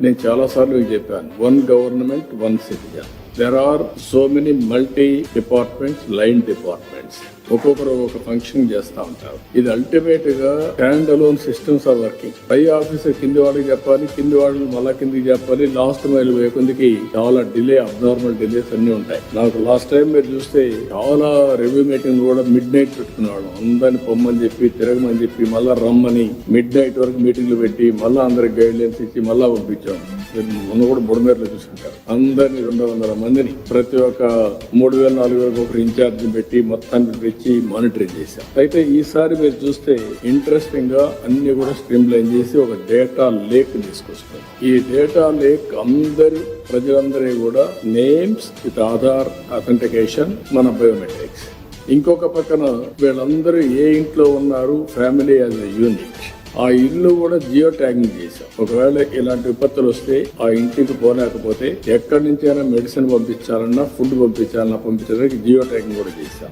నేను చాలా సార్లు చెప్పాను, 1 government 1 citizen. There are so many multi-departments, line departments. ఒక్కొక్కరు ఒక ఫంక్షన్ చేస్తూ ఉంటారు. ఇది అల్టిమేట్ గా stand alone systems are working. పై ఆఫీసర్ కింది వాడికి చెప్పాలి, కింది వాడు మళ్ళా కిందికి చెప్పాలి, లాస్ట్ మైల్ వేకుందికి చాలా డిలే, అబ్నార్మల్ డిలేస్ అన్ని ఉంటాయి. నాకు లాస్ట్ టైం మీరు చూస్తే చాలా రివ్యూ మీటింగ్ కూడా మిడ్ నైట్ పెట్టుకునేవాడు. అందరిని పొమ్మని చెప్పి, తిరగమని చెప్పి, మళ్ళా రమ్మని మిడ్ నైట్ వరకు మీటింగ్లు పెట్టి, మళ్ళా అందరికి గైడ్ లైన్స్ ఇచ్చి మళ్ళా పంపించాము. మొన్న కూడా బుడమేరలో చూసుకుంటారు. అందరినీ 200 మందిని ప్రతి ఒక్క 3,000-4,000 ఒకరు ఇన్ఛార్జ్ పెట్టి మొత్తాన్ని పెట్టి మానిటరింగ్ చేశాం. అయితే ఈసారి మీరు చూస్తే ఇంట్రెస్టింగ్ గా అన్ని కూడా స్ట్రీమ్ లైన్ చేసి ఒక డేటా లేక్ తీసుకొస్తాం. ఈ డేటా లేక్ ప్రజలందరి కూడా నేమ్స్ విత్ ఆధార్ అథెంటికేషన్, మన బయోమెట్రిక్స్. ఇంకొక పక్కన వీళ్ళందరూ ఏ ఇంట్లో ఉన్నారు, ఫ్యామిలీ యాజ్ ఎ యూనిట్. ఆ ఇల్లు కూడా జియో ట్యాగింగ్ చేశాం. ఒకవేళ ఇలాంటి విపత్తులు వస్తే ఆ ఇంటికి పోలేకపోతే ఎక్కడి నుంచైనా మెడిసిన్ పంపించాలన్నా, ఫుడ్ పంపించాలన్నా పంపించడానికి జియో ట్యాగింగ్ కూడా చేశాం.